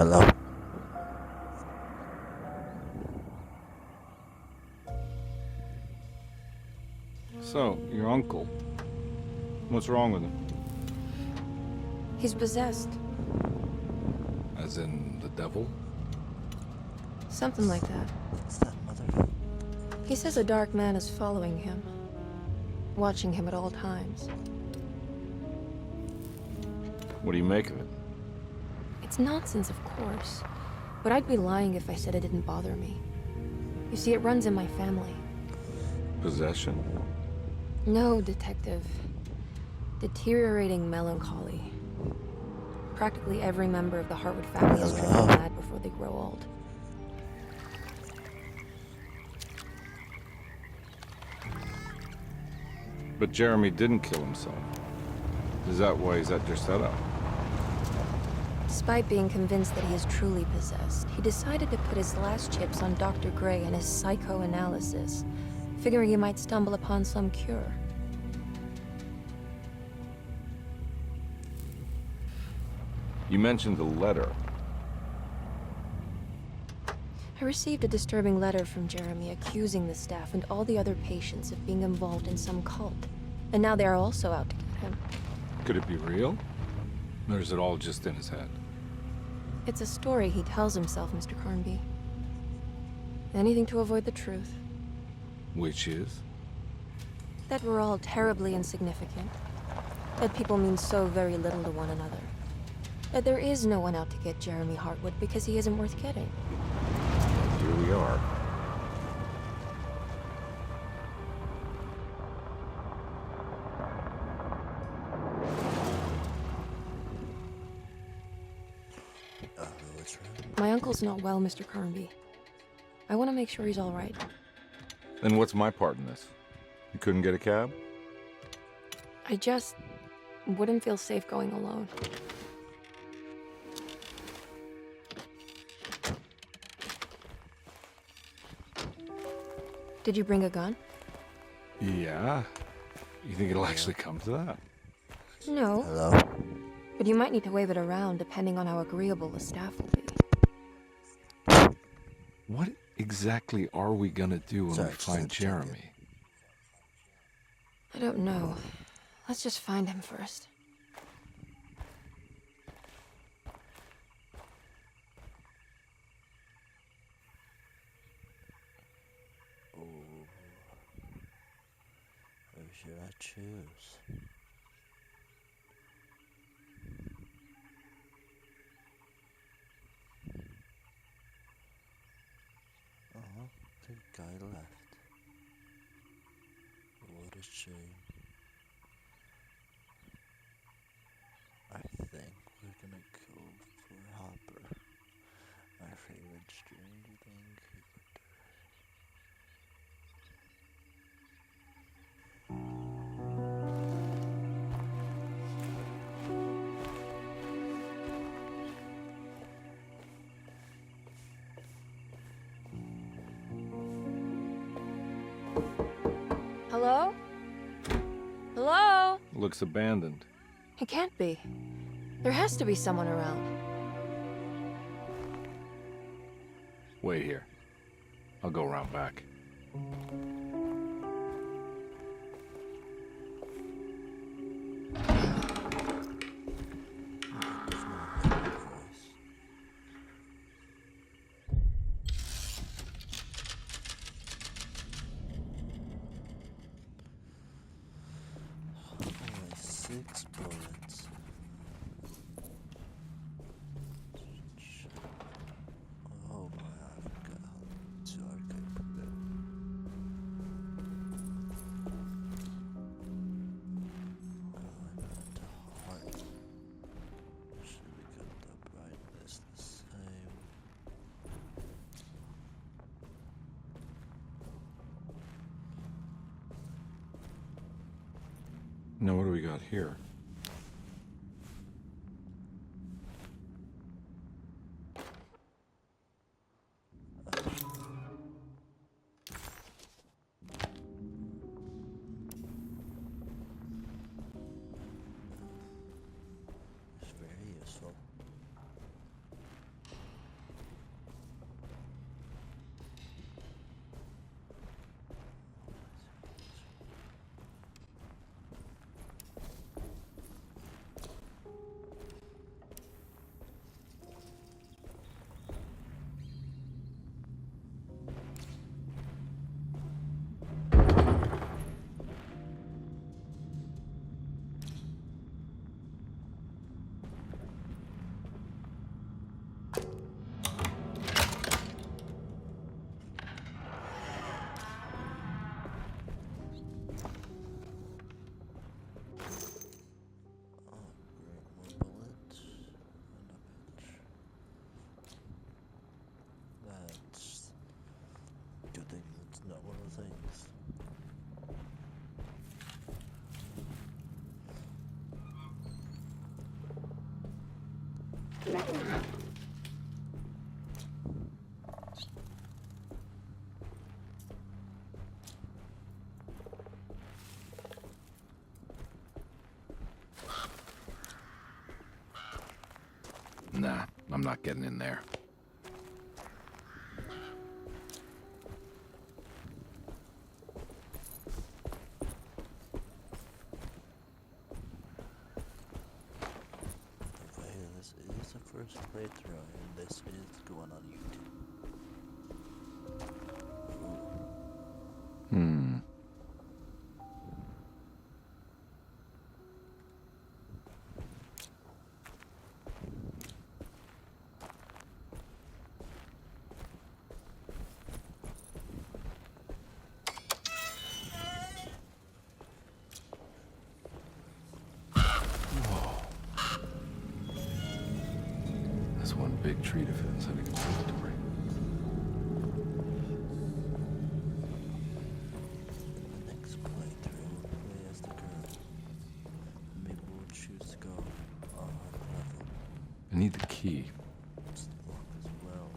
Hello? So, your uncle. What's wrong with him? He's possessed. As in the devil? Something like that. It's that mother... He says a dark man is following him, watching him at all times. What do you make of it? It's nonsense, of course, but I'd be lying if I said it didn't bother me. You see, it runs in my family. Possession? No, Detective. Deteriorating melancholy. Practically every member of the Hartwood family is driven mad before they grow old. But Jeremy didn't kill himself. Is that why he's at your setup? Despite being convinced that he is truly possessed, he decided to put his last chips on Dr. Gray and his psychoanalysis, figuring he might stumble upon some cure. You mentioned the letter. I received a disturbing letter from Jeremy accusing the staff and all the other patients of being involved in some cult. And now they are also out to get him. Could it be real? Or is it all just in his head? It's a story he tells himself, Mr. Carnby. Anything to avoid the truth. Which is? That we're all terribly insignificant. That people mean so very little to one another. That there is no one out to get Jeremy Hartwood because he isn't worth getting. Here we are. What's wrong? My uncle's not well, Mr. Carnby. I want to make sure he's all right. Then what's my part in this? You couldn't get a cab? I just wouldn't feel safe going alone. Did you bring a gun? Yeah. You think it'll actually come to that? No, Hello? but you might need to wave it around depending on how agreeable the staff will be. What exactly are we gonna do when Sorry, we just find had to check in. Jeremy? I don't know. Let's just find him first. Oh. Who should I choose? Uh-huh, the guy left. What a shame. I think we're gonna go for Hopper. My favorite strange thing he could do. Hello? Hello? Looks abandoned. It can't be. There has to be someone around. Wait here. I'll go around back. There's no voice. Only 6 bullets. Oh my, I forgot how dark I put it. Oh, I meant to heart. Should we cut the brightness the same? Now what do we got here? It's very useful. Nah, I'm not getting in there. Okay, this is the first playthrough, and this is going on YouTube. Hmm. That's one big tree defense at a conservatory. The next playthrough, play as the girl. Maybe we'll choose to go on level. I need the key. It's lock as well.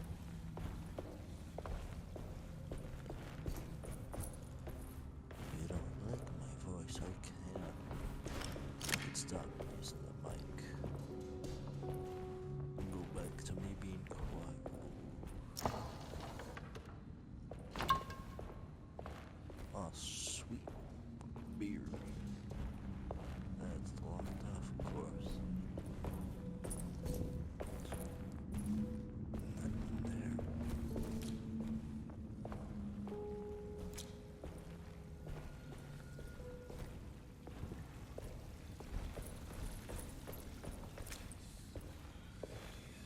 If you don't like my voice, I can stop using the mic. Go back to me being quiet. Oh, sweet beer. That's locked off, of course. Nothing there.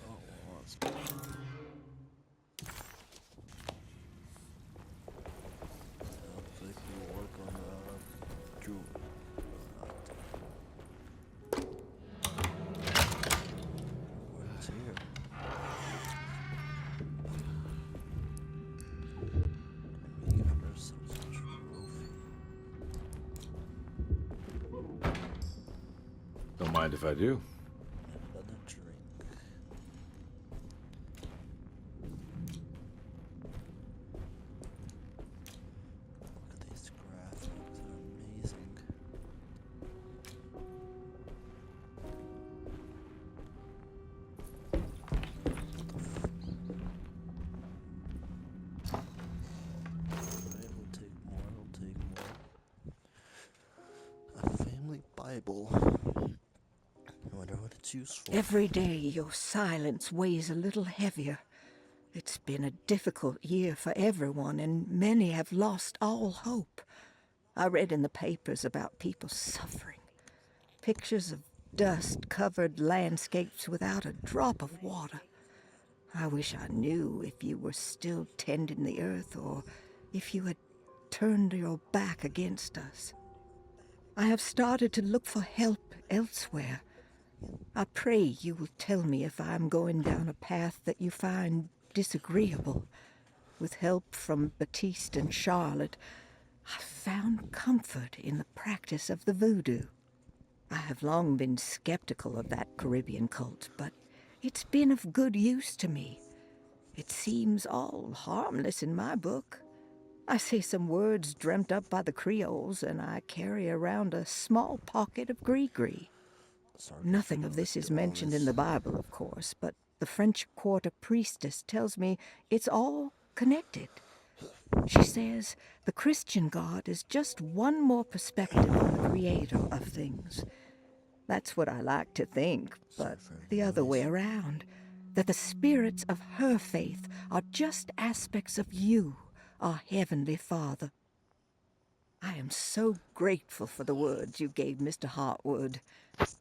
Oh, well, that's good. Looks like we'll work on jewelry. What's here? We got ourselves a trophy. Don't mind if I do. Another drink. Look at these graphics, they're amazing. Alright, we'll take more, we'll take more. A family Bible. I wonder what it's used for. Every day your silence weighs a little heavier. It's been a difficult year for everyone, and many have lost all hope. I read in the papers about people suffering. Pictures of dust-covered landscapes without a drop of water. I wish I knew if you were still tending the earth or if you had turned your back against us. I have started to look for help elsewhere. I pray you will tell me if I am going down a path that you find disagreeable. With help from Baptiste and Charlotte, I found comfort in the practice of the voodoo. I have long been skeptical of that Caribbean cult, but it's been of good use to me. It seems all harmless in my book. I say some words dreamt up by the Creoles, and I carry around a small pocket of gree-gree. Sorry Nothing for of this going is through all mentioned in this. the Bible, of course, but the French Quarter priestess tells me it's all connected. She says the Christian God is just one more perspective on the creator of things. That's what I like to think, but Sorry for the other way noise. around, that the spirits of her faith are just aspects of you, our Heavenly Father. I am so grateful for the words you gave Mr. Hartwood.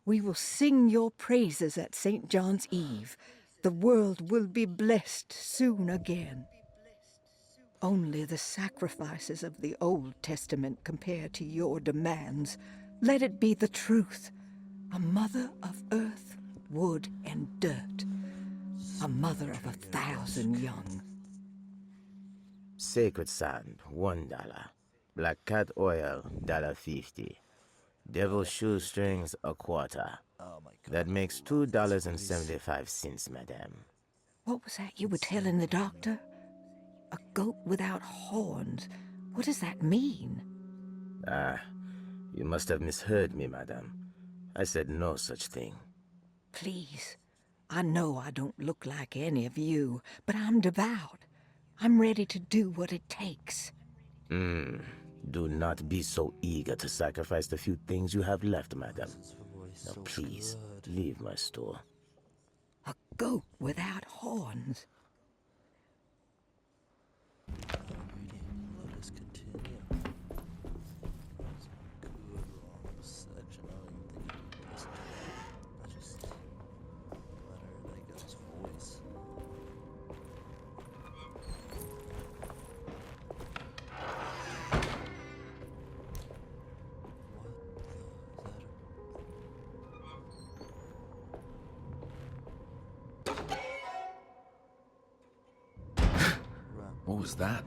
We will sing your praises at St. John's Eve. The world will be blessed soon again. Only the sacrifices of the Old Testament compare to your demands. Let it be the truth. A mother of earth, wood, and dirt. A mother of 1,000 young. Sacred sand, $1. Black cat oil, $1.50. Devil shoestrings a quarter. Oh my god. That makes I love this place. $2.75, madame. What was that you were telling the doctor? A goat without horns. What does that mean? Ah, you must have misheard me, madame. I said no such thing. Please. I know I don't look like any of you, but I'm devout. I'm ready to do what it takes. Do not be so eager to sacrifice the few things you have left, madame. His voice Now so please, good. leave my store. A goat without horns. Reading. Let us continue. That's a good long section. I don't even think I can listen to it. I just glad I heard that guy's voice. What the? Is that a ram? What was that?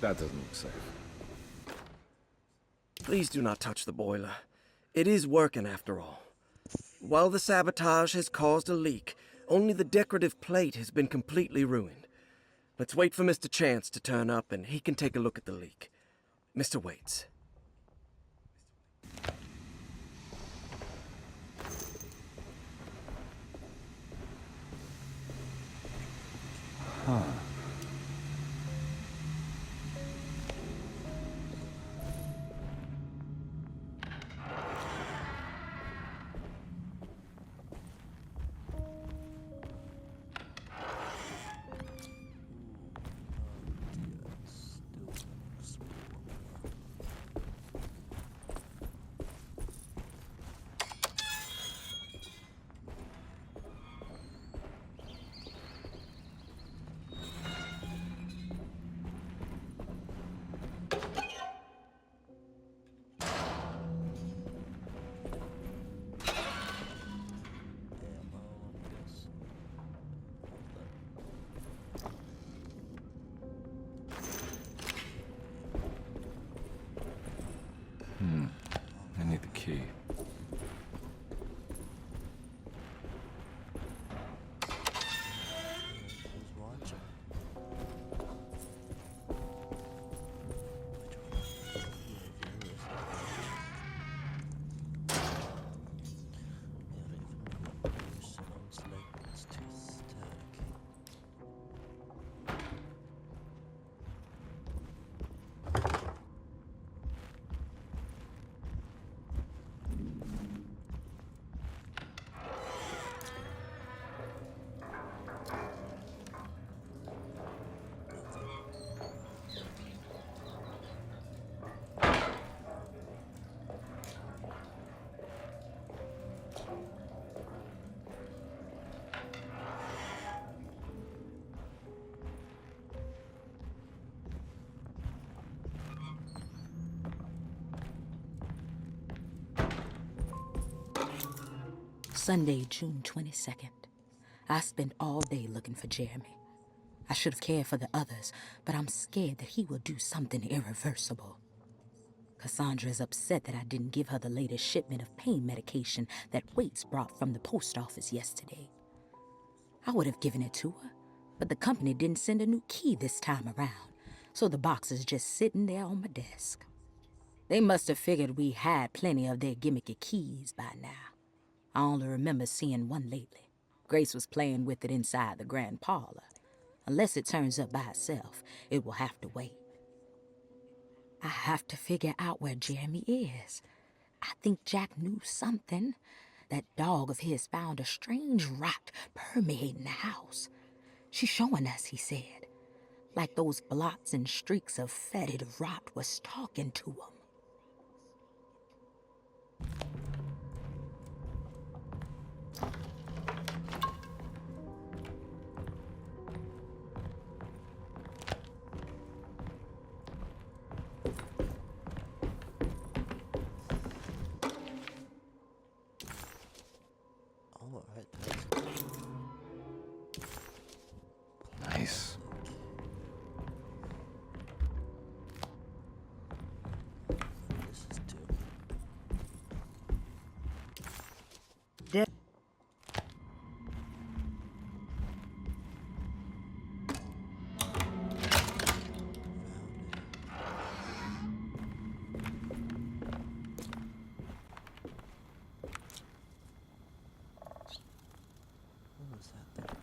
That doesn't look safe. Please do not touch the boiler. It is working after all. While the sabotage has caused a leak, only the decorative plate has been completely ruined. Let's wait for Mr. Chance to turn up and he can take a look at the leak. Mr. Waits. I need the key. Who's watching? Which Sunday, June 22nd. I spent all day looking for Jeremy. I should have cared for the others, but I'm scared that he will do something irreversible. Cassandra is upset that I didn't give her the latest shipment of pain medication that Waits brought from the post office yesterday. I would have given it to her, but the company didn't send a new key this time around, so the box is just sitting there on my desk. They must have figured we had plenty of their gimmicky keys by now. I only remember seeing one lately. Grace was playing with it inside the grand parlor. Unless it turns up by itself, it will have to wait. I have to figure out where Jeremy is. I think Jack knew something. That dog of his found a strange rot permeating the house. She's showing us, he said. Like those blots and streaks of fetid rot was talking to him. Alright, that's good. Nice. This is too. What was that thing?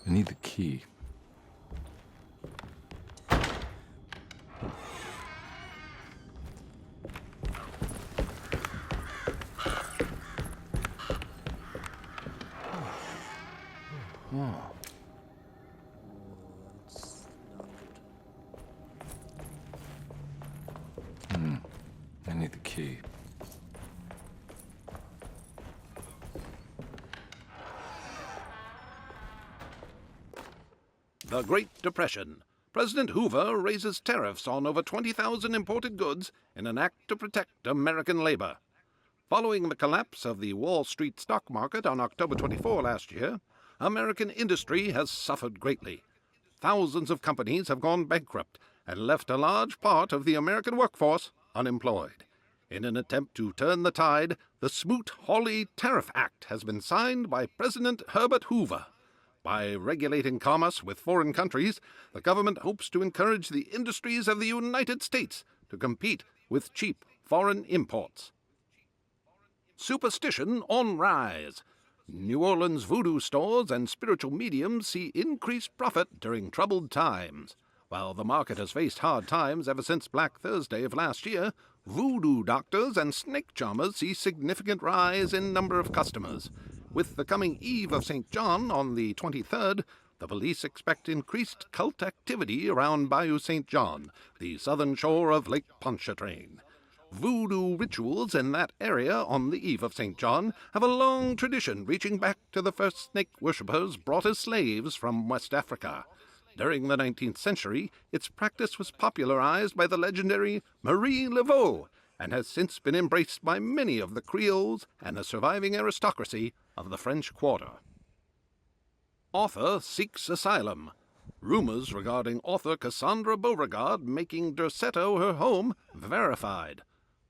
I need the key. Oh. What's locked? I need the key. The Great Depression. President Hoover raises tariffs on over 20,000 imported goods in an act to protect American labor. Following the collapse of the Wall Street stock market on October 24 last year, American industry has suffered greatly. Thousands of companies have gone bankrupt and left a large part of the American workforce unemployed. In an attempt to turn the tide, the Smoot-Hawley Tariff Act has been signed by President Herbert Hoover. By regulating commerce with foreign countries, the government hopes to encourage the industries of the United States to compete with cheap foreign imports. Superstition on rise. New Orleans voodoo stores and spiritual mediums see increased profit during troubled times. While the market has faced hard times ever since Black Thursday of last year, voodoo doctors and snake charmers see significant rise in number of customers. With the coming Eve of St. John on the 23rd, the police expect increased cult activity around Bayou St. John, the southern shore of Lake Pontchartrain. Voodoo rituals in that area on the Eve of St. John have a long tradition reaching back to the first snake worshippers brought as slaves from West Africa. During the 19th century, its practice was popularized by the legendary Marie Laveau and has since been embraced by many of the Creoles and the surviving aristocracy of the French Quarter. Author seeks asylum. Rumors regarding author Cassandra Beauregard making Derceto her home verified.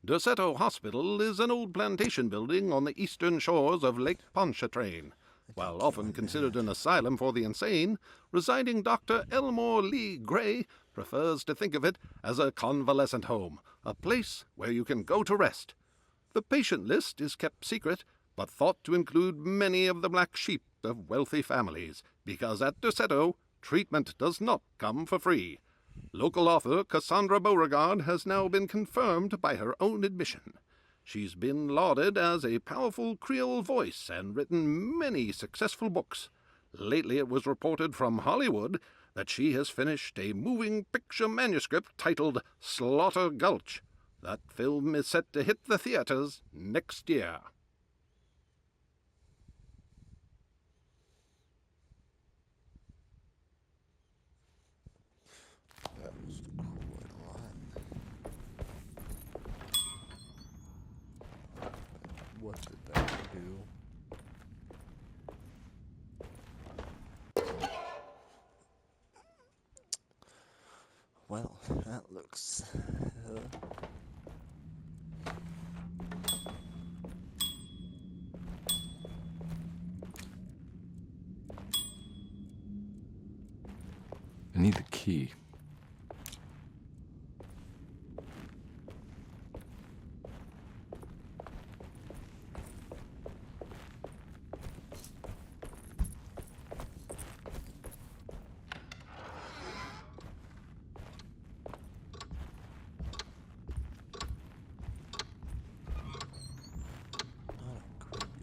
Derceto Hospital is an old plantation building on the eastern shores of Lake Pontchartrain. While often considered an asylum for the insane, residing Dr. Elmore Lee Gray prefers to think of it as a convalescent home, a place where you can go to rest. The patient list is kept secret, but thought to include many of the black sheep of wealthy families, because at Derceto, treatment does not come for free. Local author Cassandra Beauregard has now been confirmed by her own admission. She's been lauded as a powerful Creole voice and written many successful books. Lately it was reported from Hollywood that she has finished a moving picture manuscript titled Slaughter Gulch. That film is set to hit the theaters next year. That was quite a lot. 2. Well, that looks... I need the key. not incredible.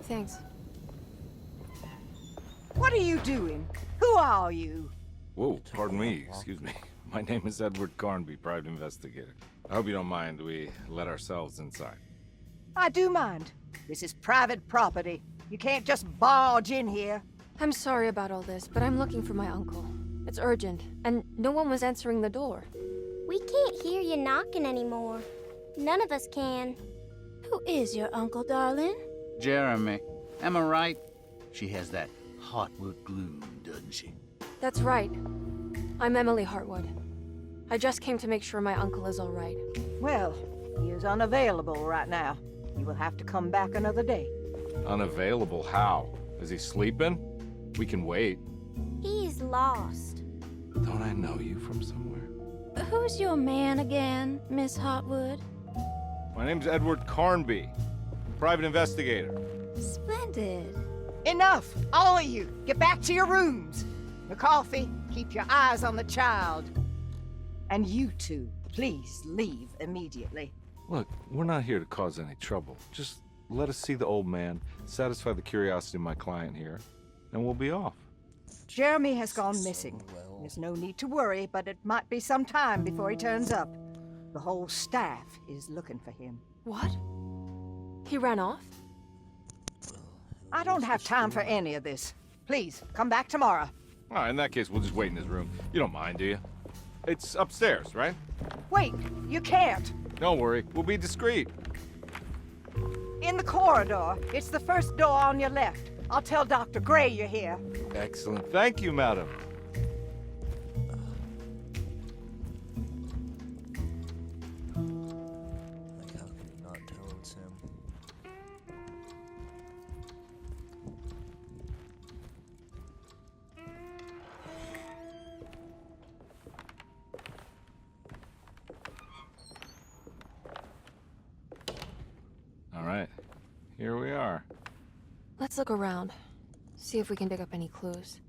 Thanks. What are you doing? Who are you? Whoa, pardon me, excuse me. My name is Edward Carnby, private investigator. I hope you don't mind we let ourselves inside. I do mind. This is private property. You can't just barge in here. I'm sorry about all this, but I'm looking for my uncle. It's urgent, and no one was answering the door. We can't hear you knocking anymore. None of us can. Who is your uncle, darling? Jeremy. Am I right? She has that Hartwood gloom, doesn't she? That's right. I'm Emily Hartwood. I just came to make sure my uncle is all right. Well, he is unavailable right now. You will have to come back another day. Unavailable how? Is he sleeping? We can wait. He's lost. Don't I know you from somewhere? Who's your man again, Miss Hartwood? My name's Edward Carnby, private investigator. Splendid. Enough! All of you! Get back to your rooms! McCarthy, keep your eyes on the child. And you two, please leave immediately. Look, we're not here to cause any trouble. Just let us see the old man, satisfy the curiosity of my client here, and we'll be off. Jeremy has gone missing. well. There's no need to worry, but it might be some time before he turns up. The whole staff is looking for him. What? He ran off? I don't have time for any of this. Please, come back tomorrow. All right, in that case, we'll just wait in his room. You don't mind, do you? It's upstairs, right? Wait, you can't. Don't worry, we'll be discreet. In the corridor. It's the first door on your left. I'll tell Dr. Gray you're here. Excellent. Thank you, madam. Like, how can you not tell it's him? All right, here we are. Let's look around. See if we can dig up any clues.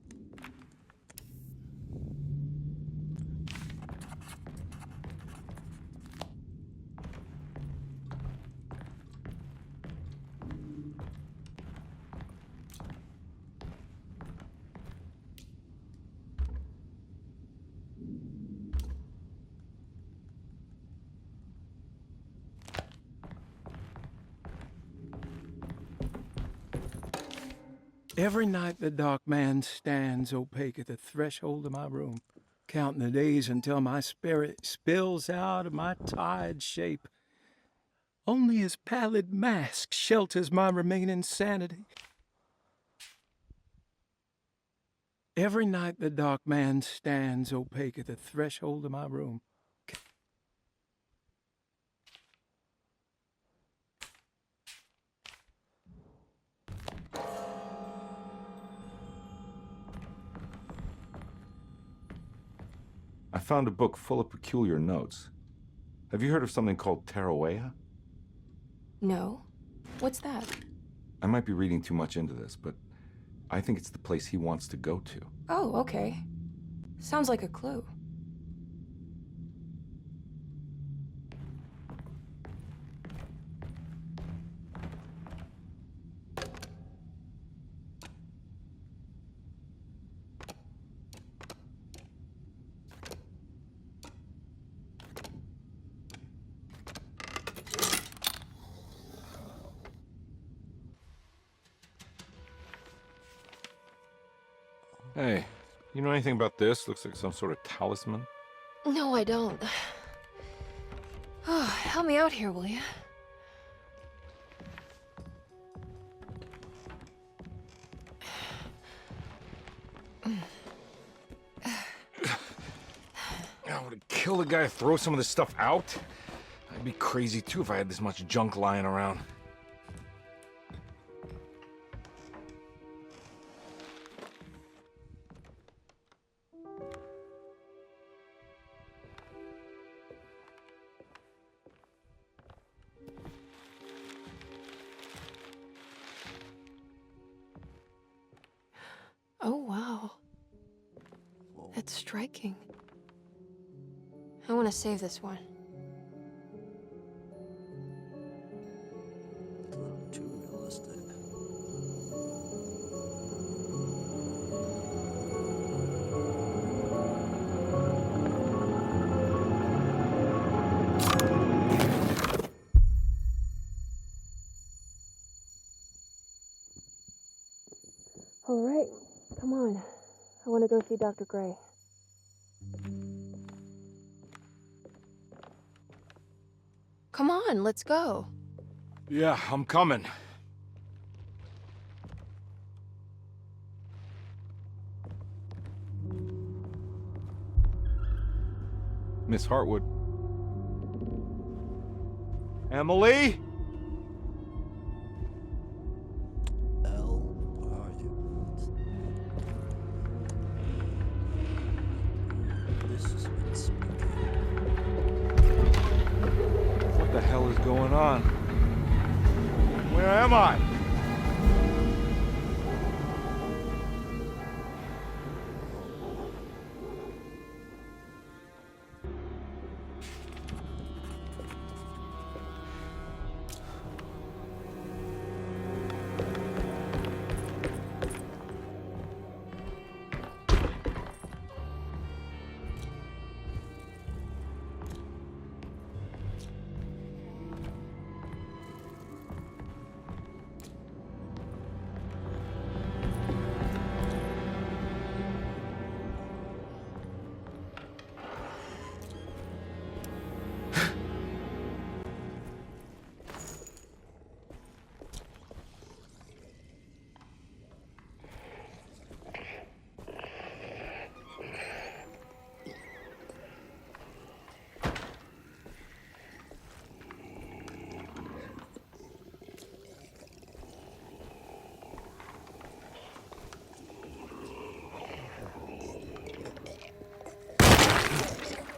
Every night the dark man stands opaque at the threshold of my room, counting the days until my spirit spills out of my tired shape. Only his pallid mask shelters my remaining sanity. Every night the dark man stands opaque at the threshold of my room. I found a book full of peculiar notes. Have you heard of something called Tarawea? No? What's that? I might be reading too much into this, but I think it's the place he wants to go to. Oh, okay. Sounds like a clue. Hey, you know anything about this? Looks like some sort of talisman. No, I don't. Oh, help me out here, will you? I would kill the guy to throw some of this stuff out. I'd be crazy too if I had this much junk lying around. Oh, wow. That's striking. I want to save this one. It's a little too realistic. All right, come on. I want to go see Dr. Gray. Come on, let's go. Yeah, I'm coming. Miss Hartwood. Emily? Elle, where are you? This is what's spooky. What the hell is going on? Where am I?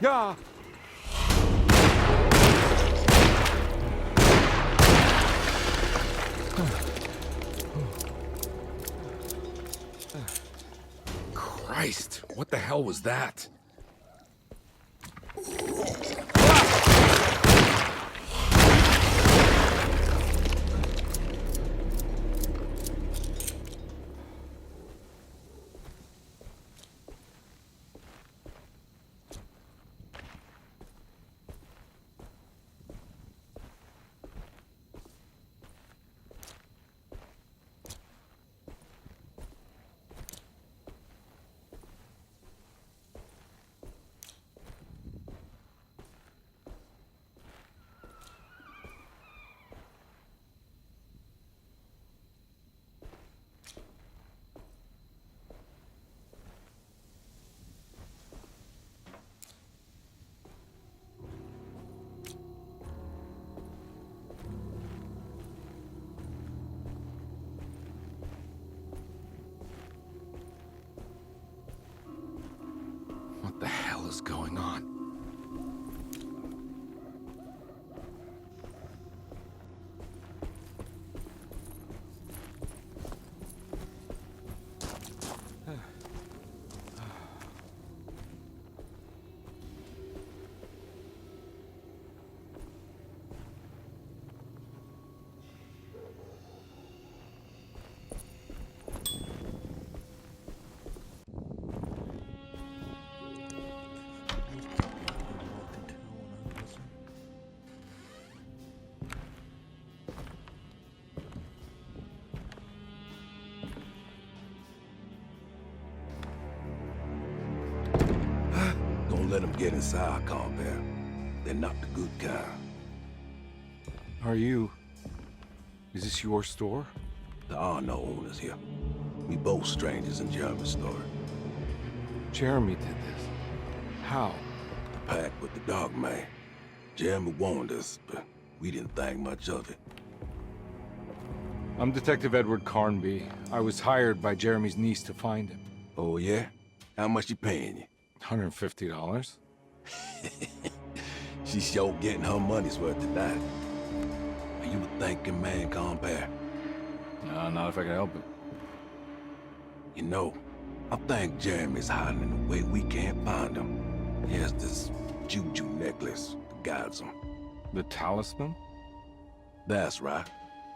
Yeah. Christ, what the hell was that? What the hell is going on? Don't let them get inside, compare. They're not the good kind. Is this your store? There are no owners here. We both strangers in Jeremy's story. Jeremy did this. How? The pact with the Dog Man. Jeremy warned us, but we didn't think much of it. I'm Detective Edward Carnby. I was hired by Jeremy's niece to find him. Oh, yeah? How much she paying you? $150. She's sure getting her money's worth tonight. Are you a thinking man, compare? No, not if I can help it. You know, I think Jeremy's hiding in a way we can't find him. He has this juju necklace that guides him. The talisman? That's right.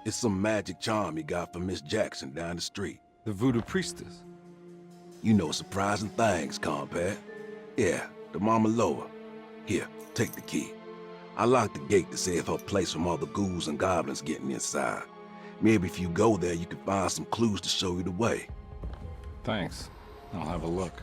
It's some magic charm he got from Miss Jackson down the street. The voodoo priestess? You know surprising things, compare. Yeah, the Mama Loa. Here, take the key. I locked the gate to save her place from all the ghouls and goblins getting inside. Maybe if you go there, you can find some clues to show you the way. Thanks. I'll have a look.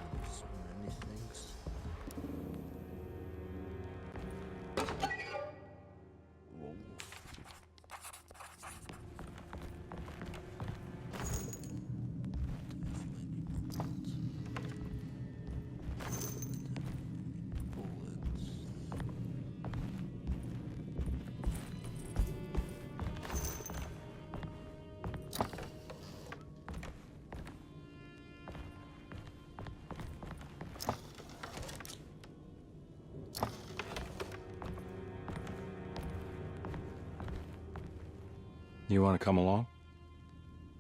You want to come along?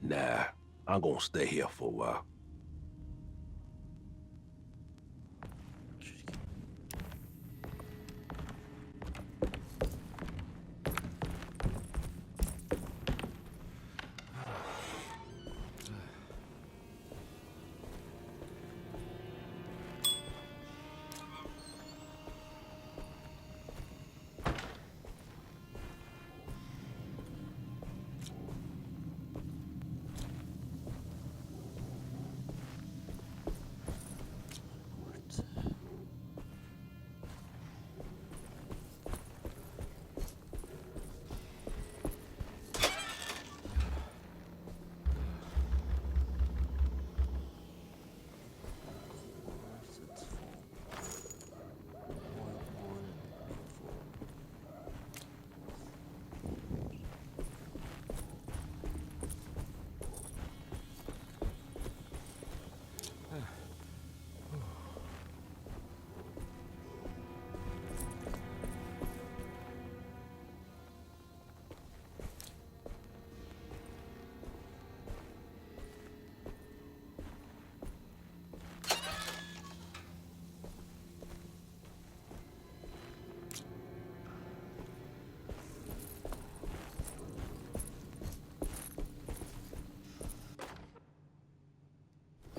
Nah, I'm gonna stay here for a while.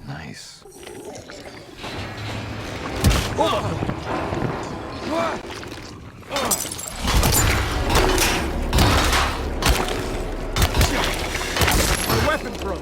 Nice. My weapon broke.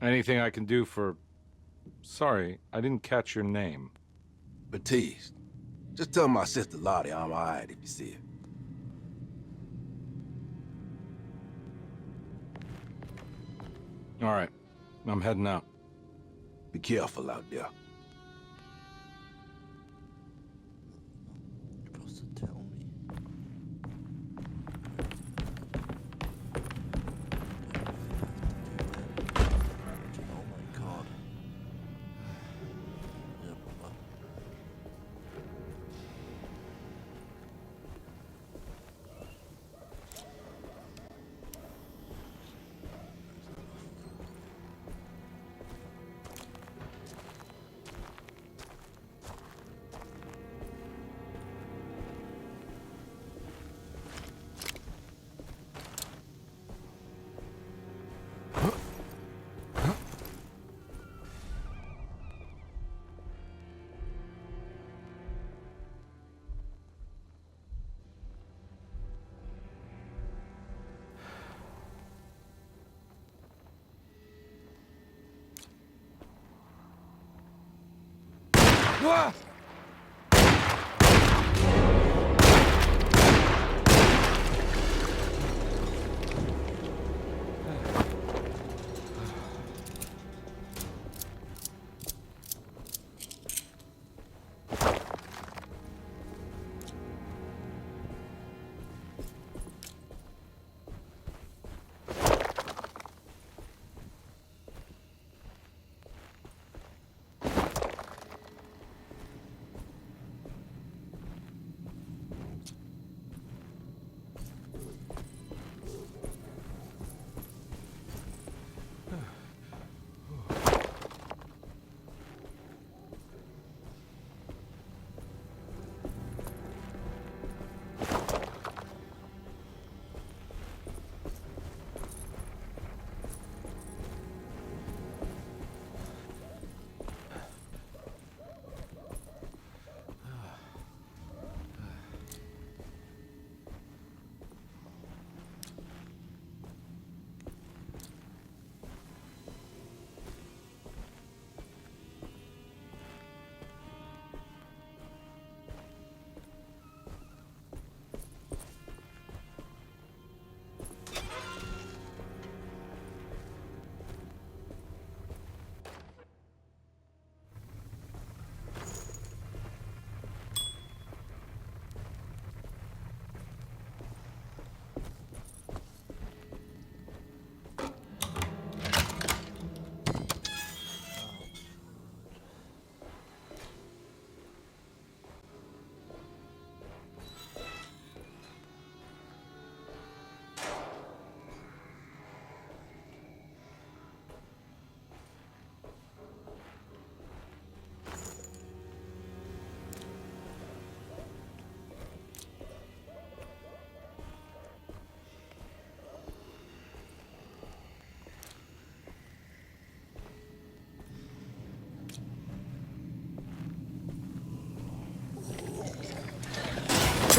Anything I can do for... Sorry, I didn't catch your name. Baptiste. Just tell my sister Lottie I'm alright if you see her. All right. I'm heading out. Be careful out there. You're supposed to tell me. Oh my god. Yeah, Papa.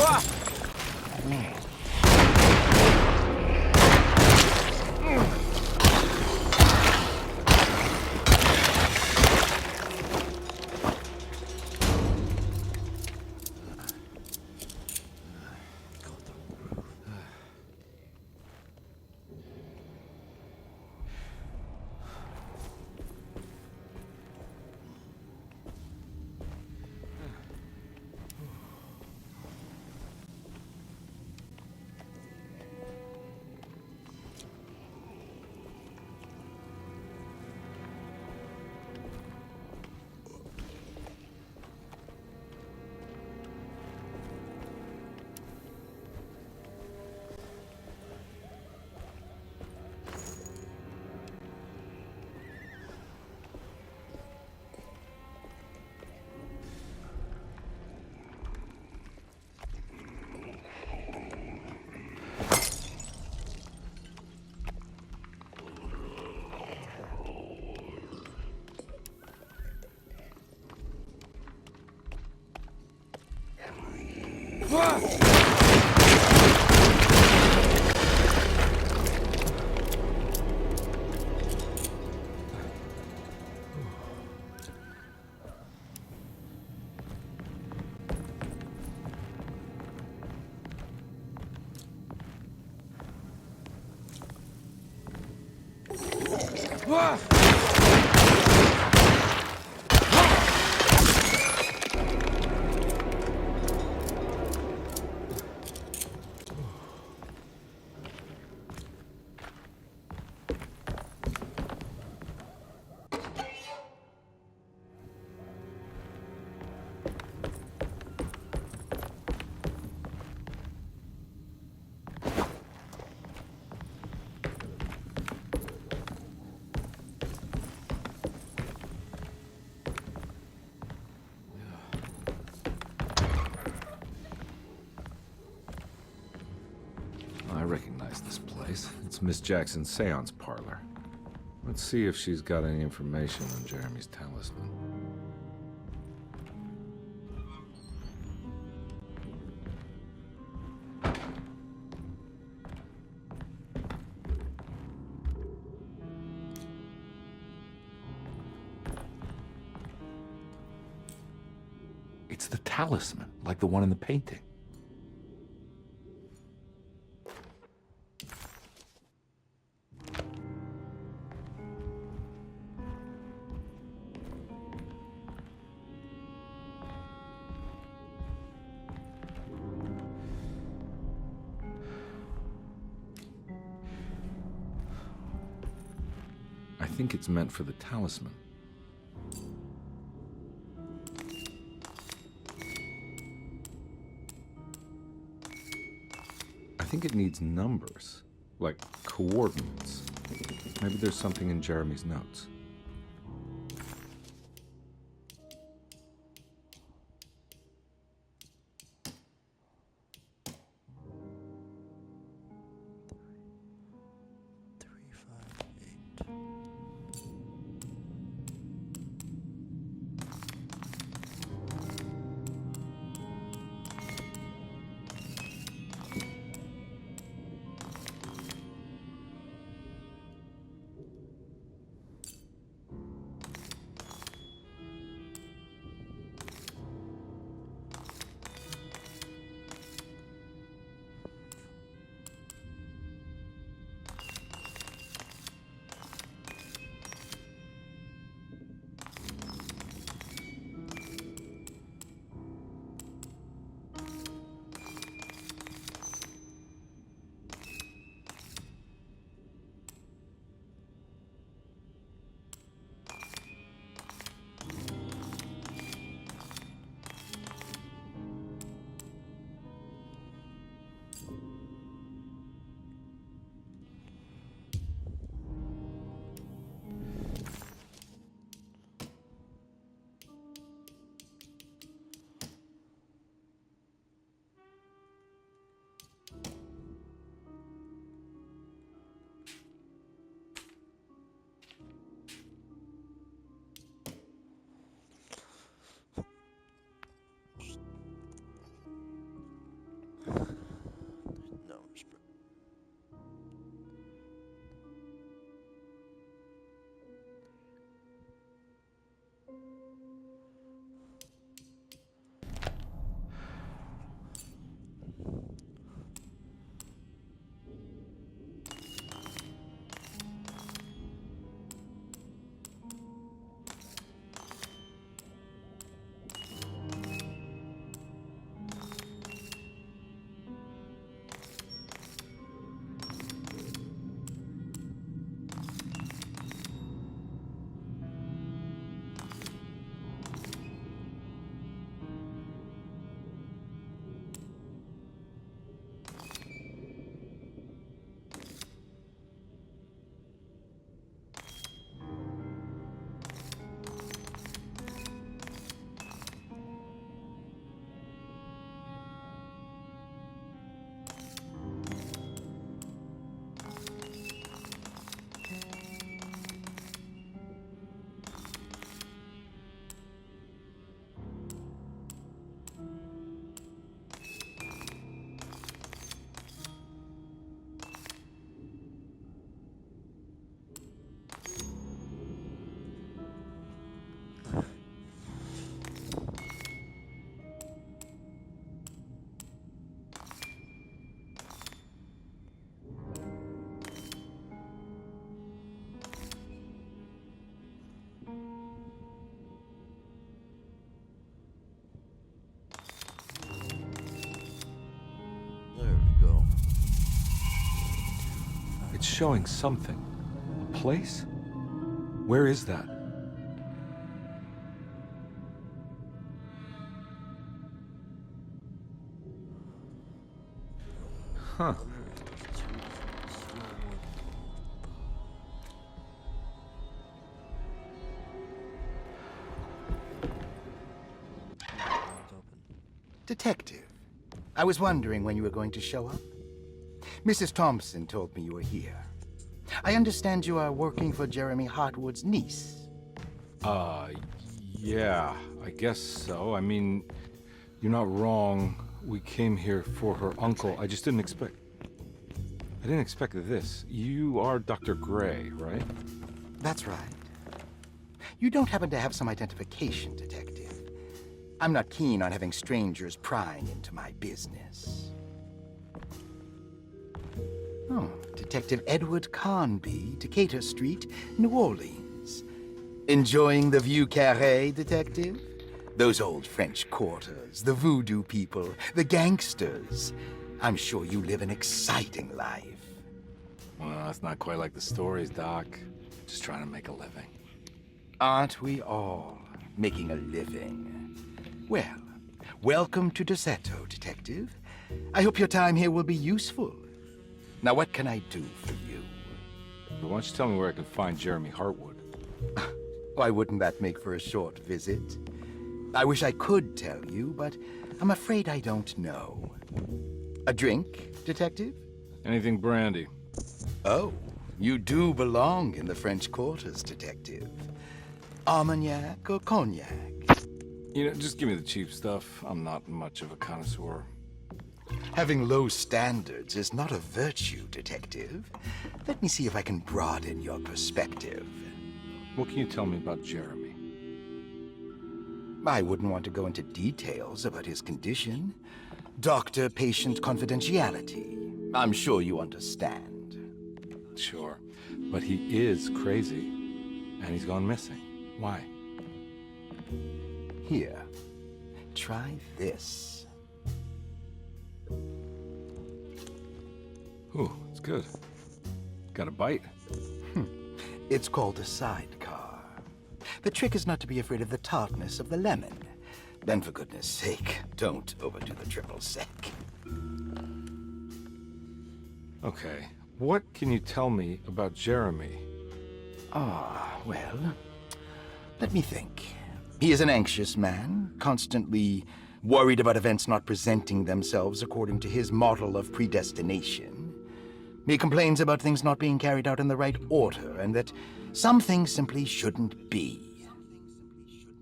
Ah! Ah! recognize this place. It's Miss Jackson's seance parlor. Let's see if she's got any information on Jeremy's talisman. It's the talisman, like the one in the painting. I think it's meant for the talisman. I think it needs numbers, like coordinates. Maybe there's something in Jeremy's notes. It's showing something. A place? Where is that? Huh. Detective, I was wondering when you were going to show up. Mrs. Thompson told me you were here. I understand you are working for Jeremy Hartwood's niece. Yeah, I guess so. I mean, you're not wrong. We came here for her uncle. I just didn't expect... I didn't expect this. You are Dr. Gray, right? That's right. You don't happen to have some identification, Detective. I'm not keen on having strangers prying into my business. Oh, Detective Edward Carnby, Decatur Street, New Orleans. Enjoying the Vieux Carré, Detective? Those old French quarters, the voodoo people, the gangsters. I'm sure you live an exciting life. Well, it's not quite like the stories, Doc. Just trying to make a living. Aren't we all making a living? Well, welcome to Derceto, Detective. I hope your time here will be useful. Now, what can I do for you? Why don't you tell me where I can find Jeremy Hartwood? Why wouldn't that make for a short visit? I wish I could tell you, but I'm afraid I don't know. A drink, Detective? Anything brandy. Oh, you do belong in the French quarters, Detective. Armagnac or cognac? You know, just give me the cheap stuff. I'm not much of a connoisseur. Having low standards is not a virtue, Detective. Let me see if I can broaden your perspective. What can you tell me about Jeremy? I wouldn't want to go into details about his condition. Doctor-patient confidentiality. I'm sure you understand. Sure, but he is crazy, and he's gone missing. Why? Here, try this. Ooh, it's good. Got a bite? It's called a sidecar. The trick is not to be afraid of the tartness of the lemon. Then, for goodness sake, don't overdo the triple sec. Okay, what can you tell me about Jeremy? Well, let me think. He is an anxious man, constantly worried about events not presenting themselves according to his model of predestination. He complains about things not being carried out in the right order, and that some things simply shouldn't be.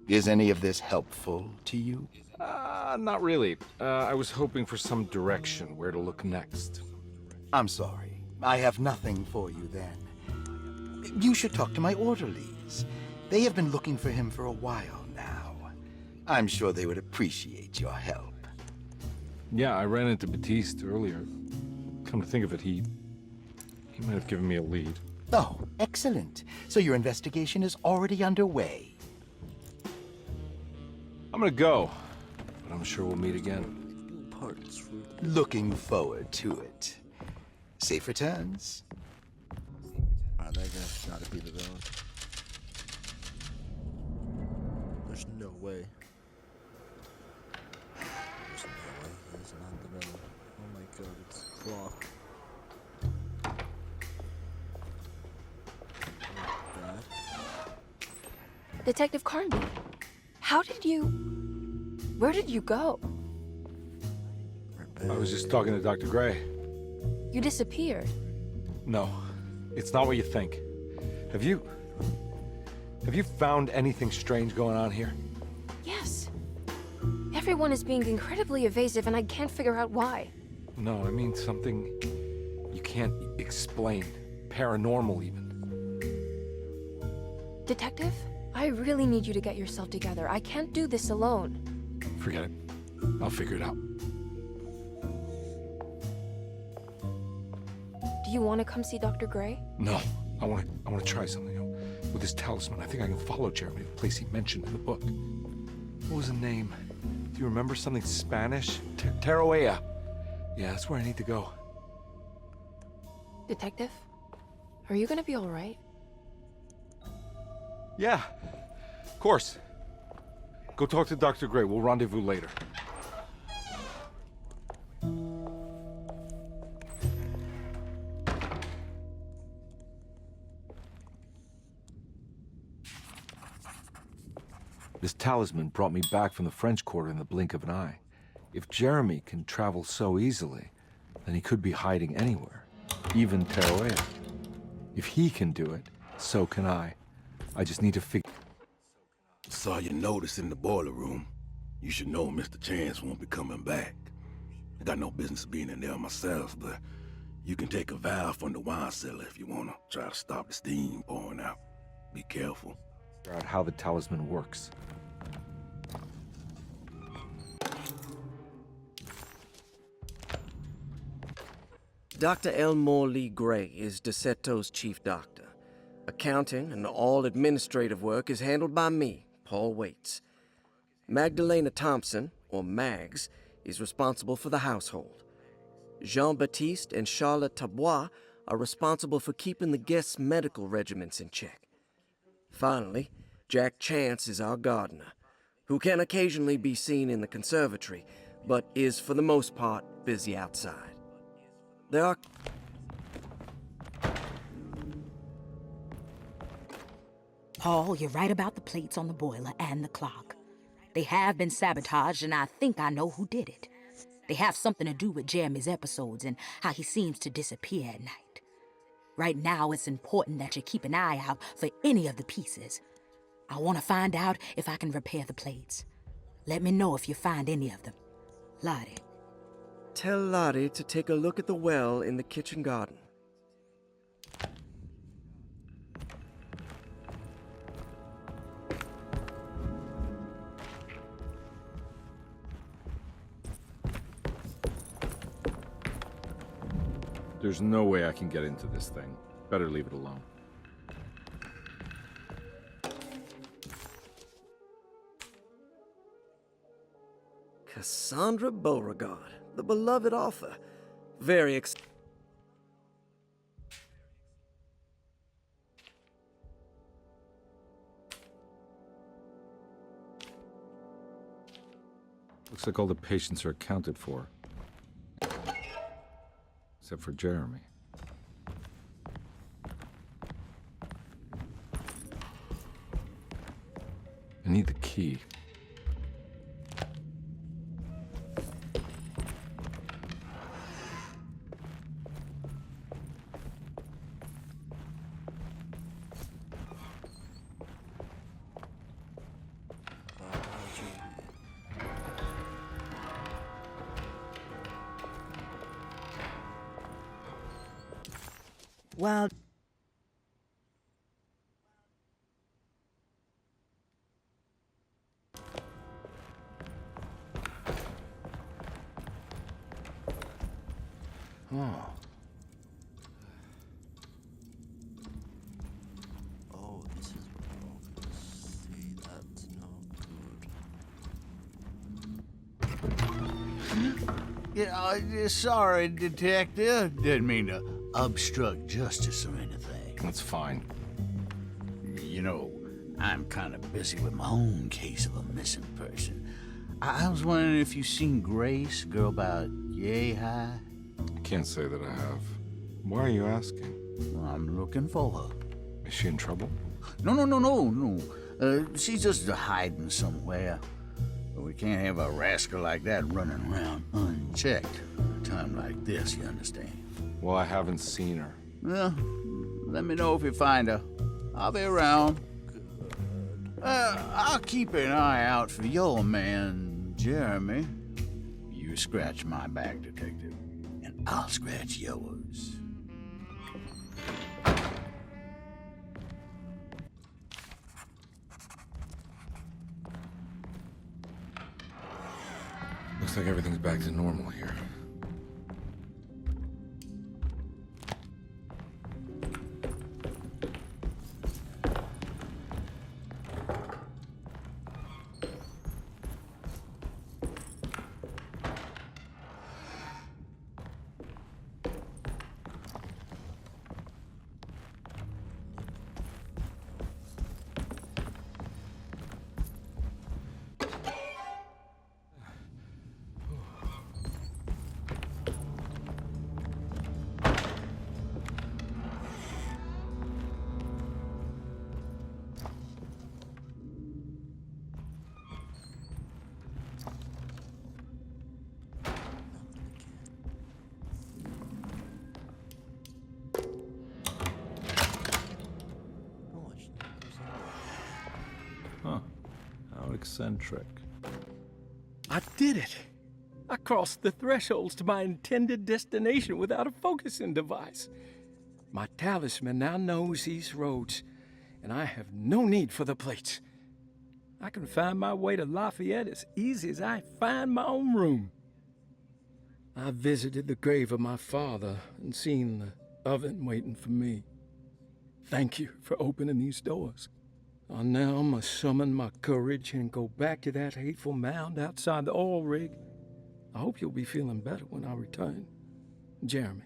Is any of this helpful to you? Not really. I was hoping for some direction where to look next. I'm sorry. I have nothing for you then. You should talk to my orderlies. They have been looking for him for a while now. I'm sure they would appreciate your help. Yeah, I ran into Batiste earlier. Come to think of it, he might have given me a lead. Oh, excellent. So your investigation is already underway. I'm gonna go, but I'm sure we'll meet again. Looking forward to it. Safe returns. That guy's gotta be the villain. There's no way. There's no way he's not the villain. Oh my god, it's Clock. Detective Carnby, where did you go? I was just talking to Dr. Gray. You disappeared. No, it's not what you think. Have you found anything strange going on here? Yes. Everyone is being incredibly evasive and I can't figure out why. No, I mean something you can't explain. Paranormal, even. Detective, I really need you to get yourself together. I can't do this alone. Forget it. I'll figure it out. Do you want to come see Dr. Gray? No, I want to try something. With this talisman, I think I can follow Jeremy to the place he mentioned in the book. What was the name? Do you remember something Spanish? Tarawea. Yeah, that's where I need to go. Detective, are you gonna be all right? Yeah, of course. Go talk to Dr. Gray. We'll rendezvous later. This talisman brought me back from the French Quarter in the blink of an eye. If Jeremy can travel so easily, then he could be hiding anywhere, even Teroea. If he can do it, so can I. I just need to figure... Saw your notice in the boiler room. You should know Mr. Chance won't be coming back. I got no business being in there myself, but you can take a valve from the wine cellar if you want to try to stop the steam pouring out. Be careful. Figure out how the talisman works. Dr. Elmore Lee Gray is DeSeto's chief doctor. Accounting and all administrative work is handled by me, Paul Waits. Magdalena Thompson, or Mags, is responsible for the household. Jean-Baptiste and Charlotte Tabois are responsible for keeping the guests' medical regimens in check. Finally, Jack Chance is our gardener, who can occasionally be seen in the conservatory, but is for the most part busy outside. There are... Paul, you're right about the plates on the boiler and the clock. They have been sabotaged, and I think I know who did it. They have something to do with Jeremy's episodes and how he seems to disappear at night. Right now, it's important that you keep an eye out for any of the pieces. I want to find out if I can repair the plates. Let me know if you find any of them. Lottie. Tell Lottie to take a look at the well in the kitchen garden. There's no way I can get into this thing. Better leave it alone. Cassandra Beauregard, the beloved author. Very Looks like all the patients are accounted for. Except for Jeremy. I need the key. Well... Oh. Oh, this is wrong. See, that's no good. Yeah, sorry, Detective. Didn't mean to obstruct justice or anything. That's fine. You know, I'm kind of busy with my own case of a missing person. I was wondering if you've seen Grace, girl about yay high? I can't say that I have. Why are you asking? Well, I'm looking for her. Is she in trouble? No. She's just hiding somewhere. But we can't have a rascal like that running around unchecked. At a time like this, you understand? Well, I haven't seen her. Well, let me know if you find her. I'll be around. I'll keep an eye out for your man, Jeremy. You scratch my back, Detective, and I'll scratch yours. Looks like everything's back to normal here. eccentric. I did it! I crossed the thresholds to my intended destination without a focusing device. My talisman now knows these roads, and I have no need for the plates. I can find my way to Lafayette as easy as I find my own room. I visited the grave of my father and seen the oven waiting for me. Thank you for opening these doors. I now must summon my courage and go back to that hateful mound outside the oil rig. I hope you'll be feeling better when I return. Jeremy.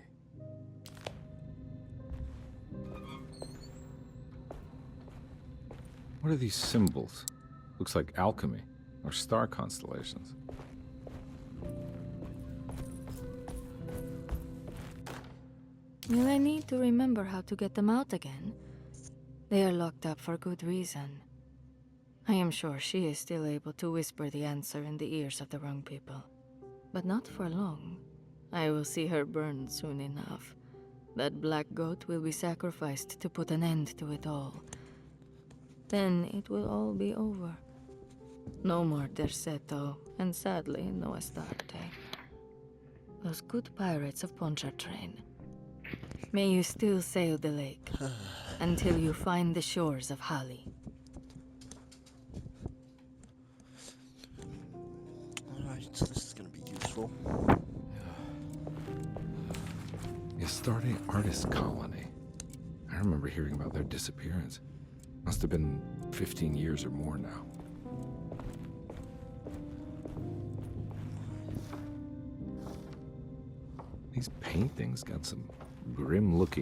What are these symbols? Looks like alchemy or star constellations. Will I need to remember how to get them out again? They are locked up for good reason. I am sure she is still able to whisper the answer in the ears of the wrong people. But not for long. I will see her burned soon enough. That black goat will be sacrificed to put an end to it all. Then it will all be over. No more Derceto, and sadly, no Astarte. Those good pirates of Pontchartrain. May you still sail the lake, until you find the shores of Hali. Alright, so this is gonna be useful. Astarte Artist Colony. I remember hearing about their disappearance. Must have been 15 years or more now. These paintings got some grim-looking